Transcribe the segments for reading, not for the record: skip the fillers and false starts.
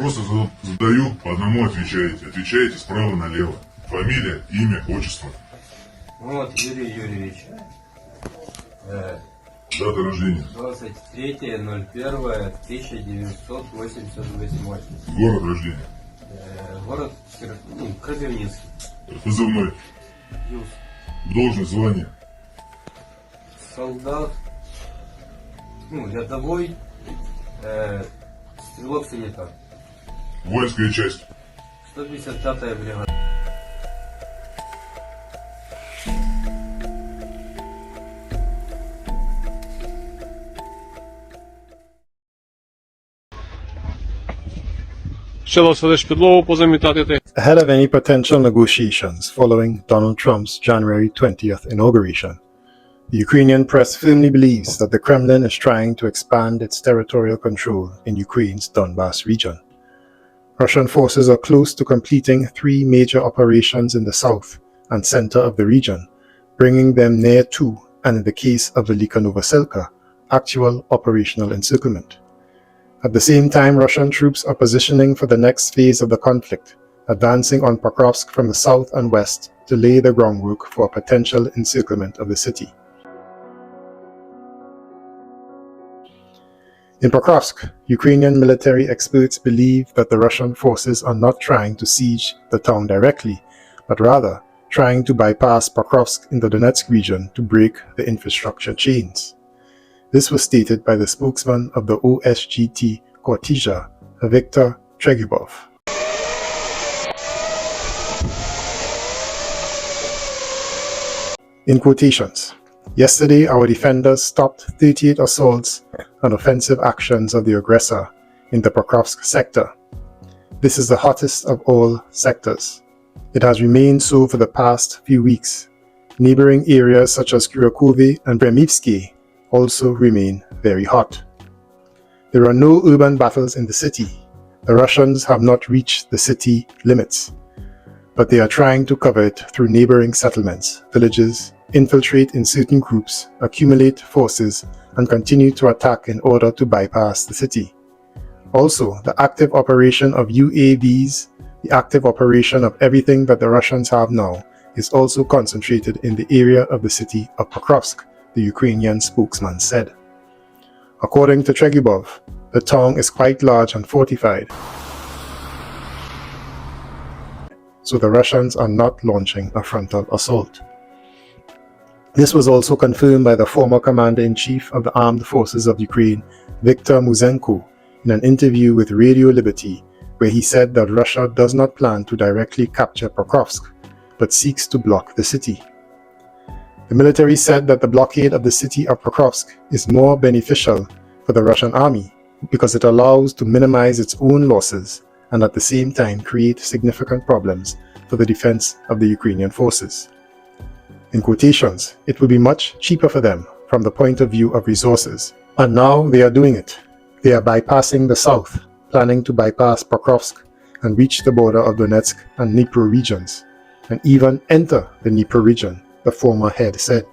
Просто задаю, по одному отвечаете. Отвечаете справа налево. Фамилия, имя, отчество. Вот, Юрий Юрьевич. Дата рождения. 23.01.1988. Город рождения. Город Кропивницкий. Позывной. Юз. Должность, звание. Солдат. Рядовой. Стрелок-санитар. Воинская часть. 155-я бригада. Ahead of any potential negotiations following Donald Trump's January 20th inauguration, the Ukrainian press firmly believes that the Kremlin is trying to expand its territorial control in Ukraine's Donbas region. Russian forces are close to completing 3 major operations in the south and center of the region, bringing them near to, and in the case of the Veliko-Novoselka, actual operational encirclement. At the same time, Russian troops are positioning for the next phase of the conflict, advancing on Pokrovsk from the south and west to lay the groundwork for a potential encirclement of the city. In Pokrovsk, Ukrainian military experts believe that the Russian forces are not trying to siege the town directly, but rather trying to bypass Pokrovsk in the Donetsk region to break the infrastructure chains. This was stated by the spokesman of the OSGT Kortizha, Viktor Tregyubov. In quotations, yesterday our defenders stopped 38 assaults and offensive actions of the aggressor in the Pokrovsk sector. This is the hottest of all sectors. It has remained so for the past few weeks. Neighboring areas such as Kurakhove and Bryanivsky also remain very hot. There are no urban battles in the city. The Russians have not reached the city limits, but they are trying to cover it through neighboring settlements, villages, infiltrate in certain groups, accumulate forces, and continue to attack in order to bypass the city. Also, the active operation of UAVs, the active operation of everything that the Russians have now, is also concentrated in the area of the city of Pokrovsk, the Ukrainian spokesman said. According to Tregyubov, the town is quite large and fortified, so the Russians are not launching a frontal assault. This was also confirmed by the former Commander-in-Chief of the Armed Forces of Ukraine, Viktor Muzenko, in an interview with Radio Liberty, where he said that Russia does not plan to directly capture Pokrovsk, but seeks to block the city. The military said that the blockade of the city of Pokrovsk is more beneficial for the Russian army because it allows to minimize its own losses and at the same time create significant problems for the defense of the Ukrainian forces. In quotations, it will be much cheaper for them from the point of view of resources. And now they are doing it. They are bypassing the south, planning to bypass Pokrovsk and reach the border of Donetsk and Dnipro regions, and even enter the Dnipro region, the former head said.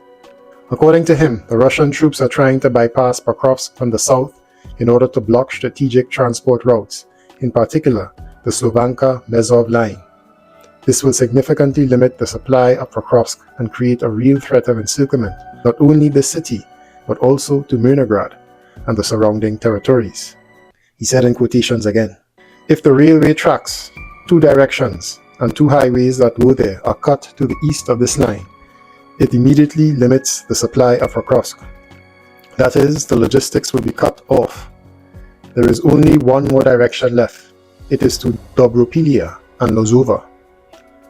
According to him, the Russian troops are trying to bypass Pokrovsk from the south in order to block strategic transport routes, in particular the Slovanka-Mezov line. This will significantly limit the supply of Pokrovsk and create a real threat of encirclement, not only the city, but also to Mirnograd and the surrounding territories. He said in quotations again, if the railway tracks, 2 directions, and 2 highways that were there are cut to the east of this line, it immediately limits the supply of Pokrovsk. That is, the logistics will be cut off. There is only one more direction left. It is to Dobropilia and Lozova.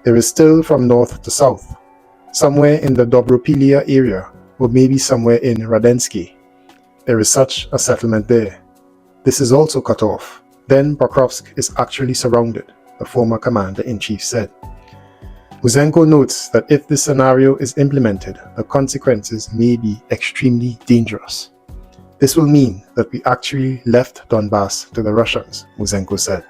There is still from north to south, somewhere in the Dobropilia area, or maybe somewhere in Radensky. There is such a settlement there. This is also cut off. Then Pokrovsk is actually surrounded, the former commander-in-chief said. Muzenko notes that if this scenario is implemented, the consequences may be extremely dangerous. This will mean that we actually left Donbas to the Russians, Muzenko said.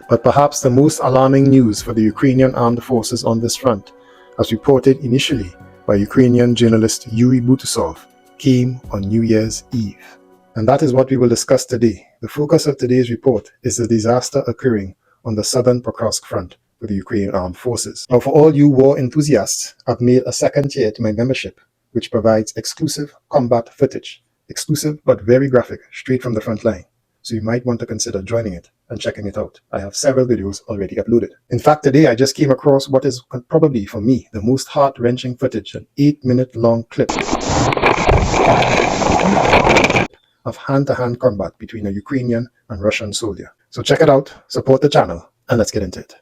But perhaps the most alarming news for the Ukrainian armed forces on this front, as reported initially by Ukrainian journalist Yuri Butusov, came on New Year's Eve. And that is what we will discuss today. The focus of today's report is the disaster occurring on the southern Pokrovsk front with the Ukrainian armed forces. Now, for all you war enthusiasts, I've made a second tier to my membership, which provides exclusive combat footage, exclusive but very graphic, straight from the front line. So you might want to consider joining it and checking it out. I have several videos already uploaded. In fact, today I just came across what is probably, for me, the most heart-wrenching footage, an 8-minute long clip of hand-to-hand combat between a Ukrainian and Russian soldier. So check it out, support the channel, and let's get into it.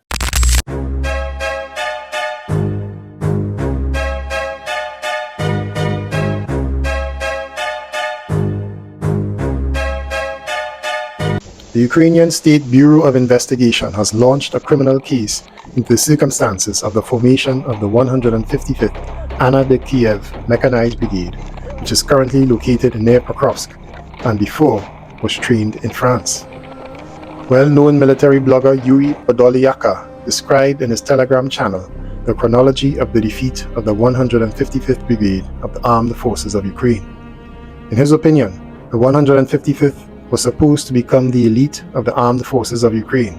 The Ukrainian State Bureau of Investigation has launched a criminal case into the circumstances of the formation of the 155th Anna de Kiev Mechanized Brigade, which is currently located near Pokrovsk and before was trained in France. Well-known military blogger Yuri Butusov described in his Telegram channel the chronology of the defeat of the 155th Brigade of the Armed Forces of Ukraine. In his opinion, the 155th was supposed to become the elite of the armed forces of Ukraine.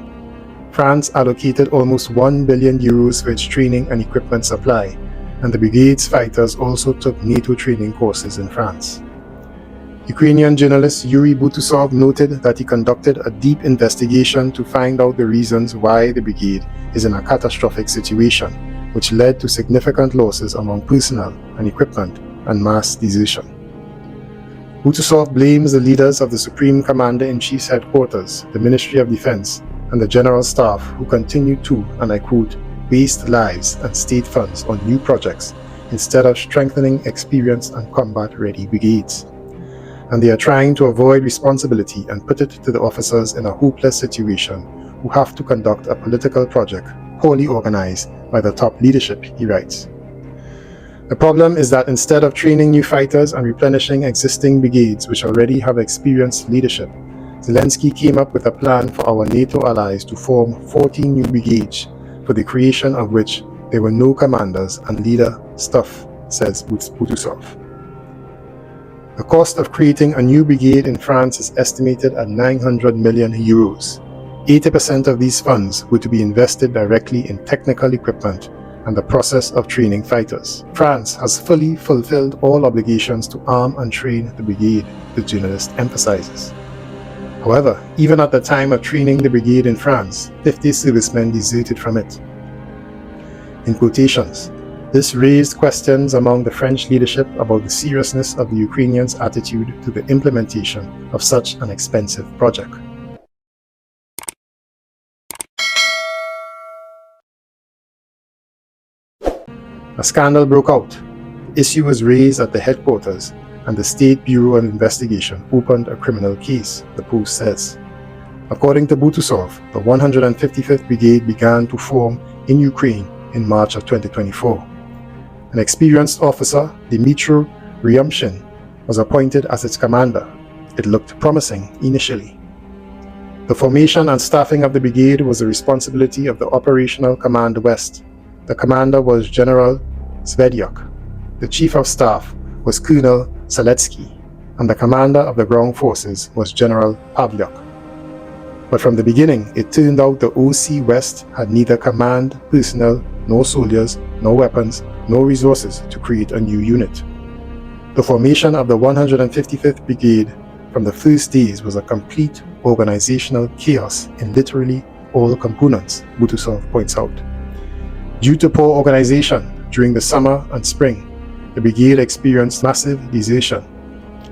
France allocated almost 1 billion euros for its training and equipment supply, and the brigade's fighters also took NATO training courses in France. Ukrainian journalist Yuri Butusov noted that he conducted a deep investigation to find out the reasons why the brigade is in a catastrophic situation, which led to significant losses among personnel and equipment and mass desertion. Butusov blames the leaders of the Supreme Commander-in-Chief's headquarters, the Ministry of Defense, and the General Staff who continue to, and I quote, waste lives and state funds on new projects instead of strengthening experienced and combat-ready brigades. And they are trying to avoid responsibility and put it to the officers in a hopeless situation who have to conduct a political project poorly organized by the top leadership, he writes. The problem is that instead of training new fighters and replenishing existing brigades which already have experienced leadership, Zelensky came up with a plan for our NATO allies to form 14 new brigades, for the creation of which there were no commanders and leader staff, says Butusov. The cost of creating a new brigade in France is estimated at 900 million euros. 80% of these funds were to be invested directly in technical equipment and the process of training fighters. France has fully fulfilled all obligations to arm and train the brigade, the journalist emphasizes. However, even at the time of training the brigade in France, 50 servicemen deserted from it. In quotations, this raised questions among the French leadership about the seriousness of the Ukrainians' attitude to the implementation of such an expensive project. A scandal broke out. The issue was raised at the headquarters, and the State Bureau of Investigation opened a criminal case, the Post says. According to Butusov, the 155th Brigade began to form in Ukraine in March of 2024. An experienced officer, Dmitry Ryumshin, was appointed as its commander. It looked promising initially. The formation and staffing of the brigade was the responsibility of the Operational Command West. The commander was General Svedyak. The chief of staff was Colonel Saletsky, and the commander of the ground forces was General Pavlyuk. But from the beginning, it turned out the OC West had neither command personnel, nor soldiers, nor weapons, nor resources to create a new unit. The formation of the 155th Brigade from the first days was a complete organizational chaos in literally all components, Butusov points out. Due to poor organization during the summer and spring, the brigade experienced massive desertion.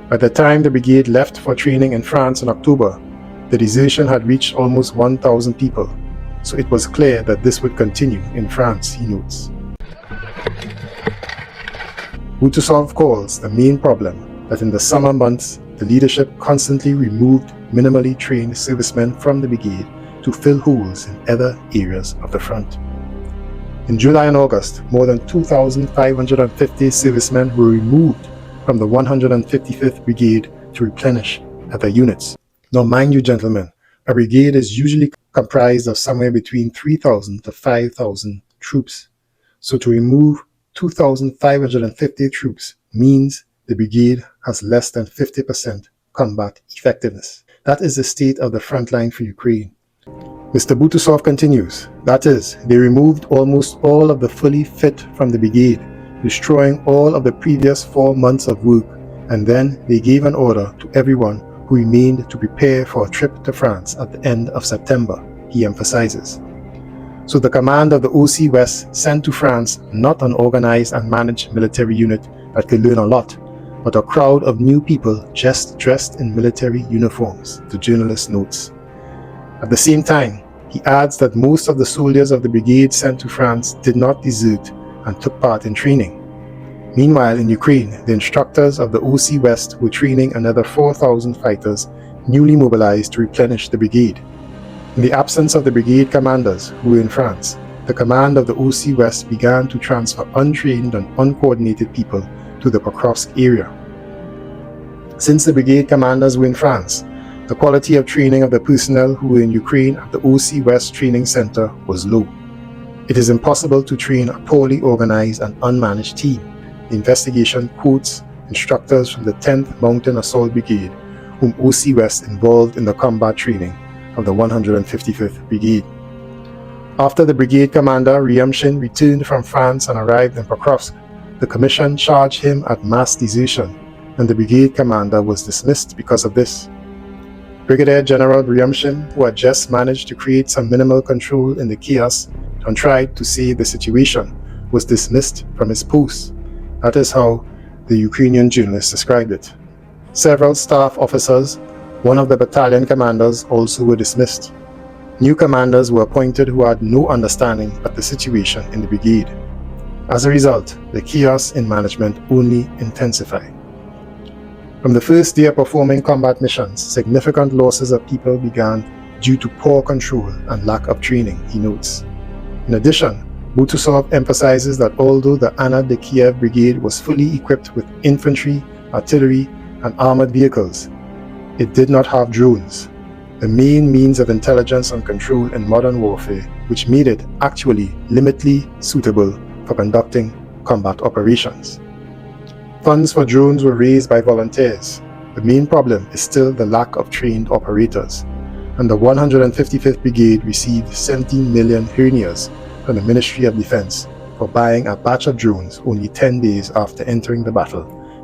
By the time the brigade left for training in France in October, the desertion had reached almost 1,000 people, so it was clear that this would continue in France, he notes. Butusov calls the main problem that in the summer months, the leadership constantly removed minimally trained servicemen from the brigade to fill holes in other areas of the front. In July and August, more than 2,550 servicemen were removed from the 155th Brigade to replenish other units. Now mind you gentlemen, a brigade is usually comprised of somewhere between 3,000 to 5,000 troops. So to remove 2,550 troops means the brigade has less than 50% combat effectiveness. That is the state of the front line for Ukraine. Mr. Butusov continues, that is, they removed almost all of the fully fit from the brigade, destroying all of the previous 4 months of work, and then they gave an order to everyone who remained to prepare for a trip to France at the end of September, he emphasizes. So the command of the OC West sent to France not an organized and managed military unit that could learn a lot, but a crowd of new people just dressed in military uniforms, the journalist notes. At the same time, he adds that most of the soldiers of the brigade sent to France did not desert and took part in training. Meanwhile, in Ukraine, the instructors of the OC West were training another 4,000 fighters newly mobilized to replenish the brigade. In the absence of the brigade commanders who were in France, the command of the OC West began to transfer untrained and uncoordinated people to the Pokrovsk area. Since the brigade commanders were in France, the quality of training of the personnel who were in Ukraine at the OC West Training Center was low. It is impossible to train a poorly organized and unmanaged team. The investigation quotes instructors from the 10th Mountain Assault Brigade, whom OC West involved in the combat training of the 155th Brigade. After the brigade commander Ryamshin returned from France and arrived in Pokrovsk, the commission charged him at mass desertion, and the brigade commander was dismissed because of this. Brigadier General Ryamshin, who had just managed to create some minimal control in the chaos and tried to save the situation, was dismissed from his post. That is how the Ukrainian journalist described it. Several staff officers, one of the battalion commanders, also were dismissed. New commanders were appointed who had no understanding of the situation in the brigade. As a result, the chaos in management only intensified. From the first day of performing combat missions, significant losses of people began due to poor control and lack of training, he notes. In addition, Butusov emphasizes that although the Anna de Kiev Brigade was fully equipped with infantry, artillery, and armored vehicles, it did not have drones, the main means of intelligence and control in modern warfare, which made it actually limitedly suitable for conducting combat operations. Funds for drones were raised by volunteers. The main problem is still the lack of trained operators, and the 155th Brigade received 17 million hryvnias from the Ministry of Defense for buying a batch of drones only 10 days after entering the battle,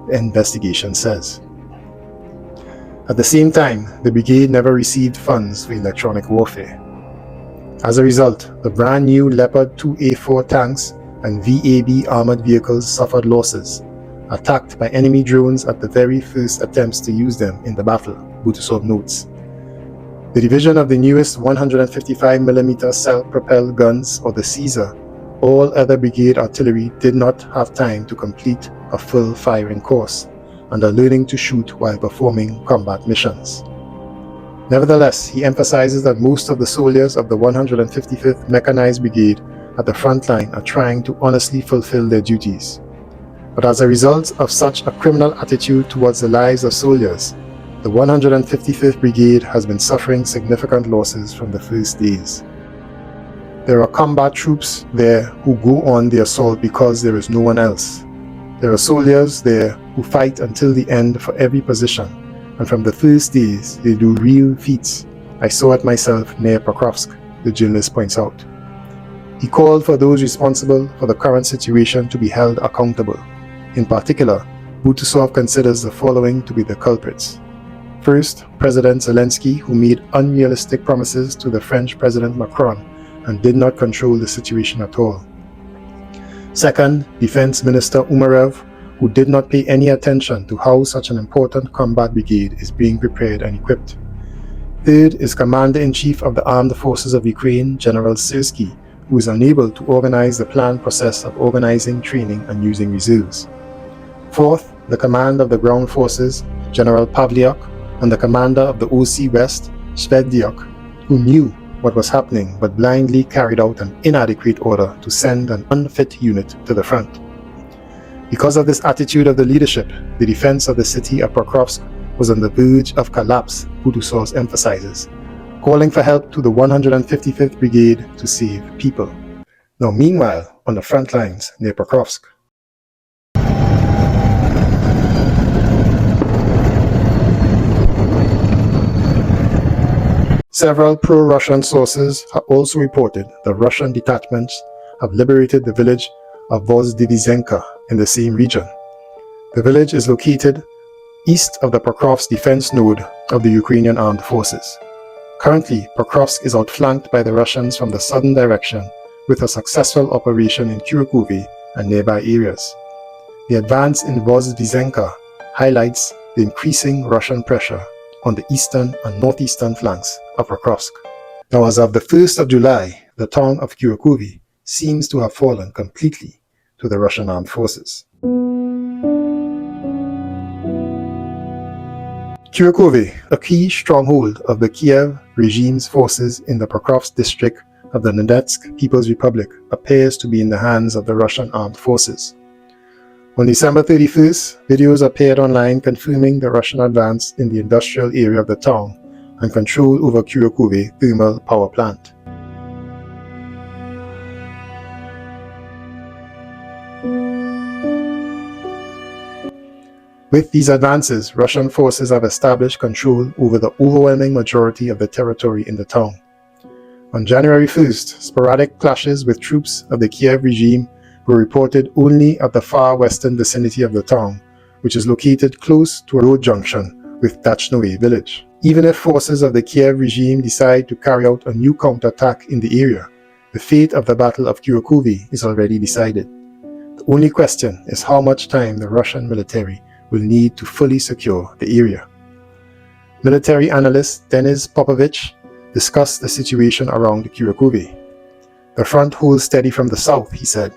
the investigation says. At the same time, the brigade never received funds for electronic warfare. As a result, the brand new Leopard 2A4 tanks and VAB armored vehicles suffered losses, attacked by enemy drones at the very first attempts to use them in the battle, Butusov notes. The division of the newest 155mm self-propelled guns, or the Caesar, all other brigade artillery did not have time to complete a full firing course and are learning to shoot while performing combat missions. Nevertheless, he emphasizes that most of the soldiers of the 155th Mechanized Brigade at the front line are trying to honestly fulfill their duties. But as a result of such a criminal attitude towards the lives of soldiers, the 155th Brigade has been suffering significant losses from the first days. There are combat troops there who go on the assault because there is no one else. There are soldiers there who fight until the end for every position, and from the first days they do real feats. I saw it myself near Pokrovsk, the journalist points out. He called for those responsible for the current situation to be held accountable. In particular, Butusov considers the following to be the culprits. First, President Zelensky, who made unrealistic promises to the French President Macron and did not control the situation at all. Second, Defense Minister Umarev, who did not pay any attention to how such an important combat brigade is being prepared and equipped. Third is Commander-in-Chief of the Armed Forces of Ukraine, General Syrsky, who is unable to organize the planned process of organizing, training, and using reserves. Fourth, the command of the ground forces, General Pavlyuk, and the commander of the OC West, Shveddyuk, who knew what was happening but blindly carried out an inadequate order to send an unfit unit to the front. Because of this attitude of the leadership, the defense of the city of Pokrovsk was on the verge of collapse, Butusov emphasizes, calling for help to the 155th Brigade to save people. Now meanwhile, on the front lines near Pokrovsk, Several pro-Russian sources have also reported that Russian detachments have liberated the village of Vozdvyzhenka in the same region. The village is located east of the Pokrovsk defense node of the Ukrainian armed forces. Currently, Pokrovsk is outflanked by the Russians from the southern direction with a successful operation in Kurakhove and nearby areas. The advance in Vozdvyzhenka highlights the increasing Russian pressure on the eastern and northeastern flanks of Pokrovsk. Now, as of the 1st of July, the town of Kurakhove seems to have fallen completely to the Russian armed forces. Kurakhove, a key stronghold of the Kiev regime's forces in the Pokrovsk district of the Donetsk People's Republic, appears to be in the hands of the Russian armed forces. On December 31st, videos appeared online confirming the Russian advance in the industrial area of the town and control over Kurakhove thermal power plant. With these advances, Russian forces have established control over the overwhelming majority of the territory in the town. On January 1st, sporadic clashes with troops of the Kiev regime were reported only at the far western vicinity of the town, which is located close to a road junction with Dachnoi village. Even if forces of the Kiev regime decide to carry out a new counterattack in the area, the fate of the Battle of Kurakhove is already decided. The only question is how much time the Russian military will need to fully secure the area. Military analyst Denis Popovich discussed the situation around Kurakhove. The front holds steady from the south, he said,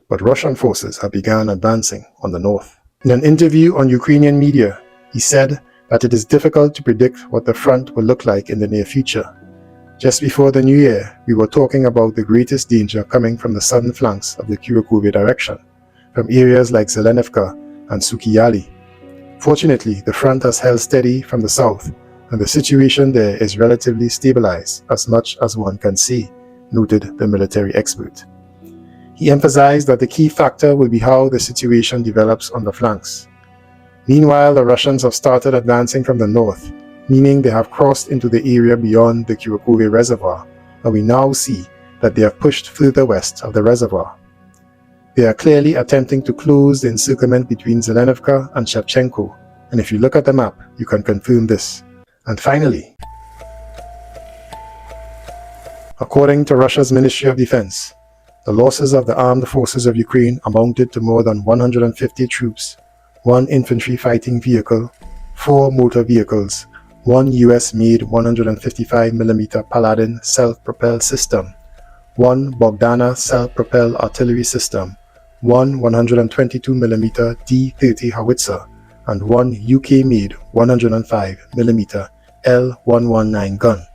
but Russian forces have begun advancing on the north. In an interview on Ukrainian media, he said that it is difficult to predict what the front will look like in the near future. Just before the new year, we were talking about the greatest danger coming from the southern flanks of the Kurakhove direction, from areas like Zelenivka and Sukiyali. Fortunately, the front has held steady from the south, and the situation there is relatively stabilized as much as one can say, noted the military expert. He emphasized that the key factor will be how the situation develops on the flanks. Meanwhile, the Russians have started advancing from the north, meaning they have crossed into the area beyond the Kurakhove reservoir, and we now see that they have pushed further west of the reservoir. They are clearly attempting to close the encirclement between Zelenivka and Shevchenko, and if you look at the map, you can confirm this. And finally, according to Russia's Ministry of Defense, the losses of the armed forces of Ukraine amounted to more than 150 troops, 1 infantry fighting vehicle, 4 motor vehicles, 1 US-made 155mm Paladin self-propelled system, 1 Bogdana self-propelled artillery system, 1 122mm D-30 howitzer, and 1 UK-made 105mm L119 gun,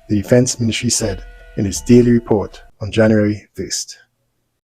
the Defense Ministry said in its daily report on January 1st.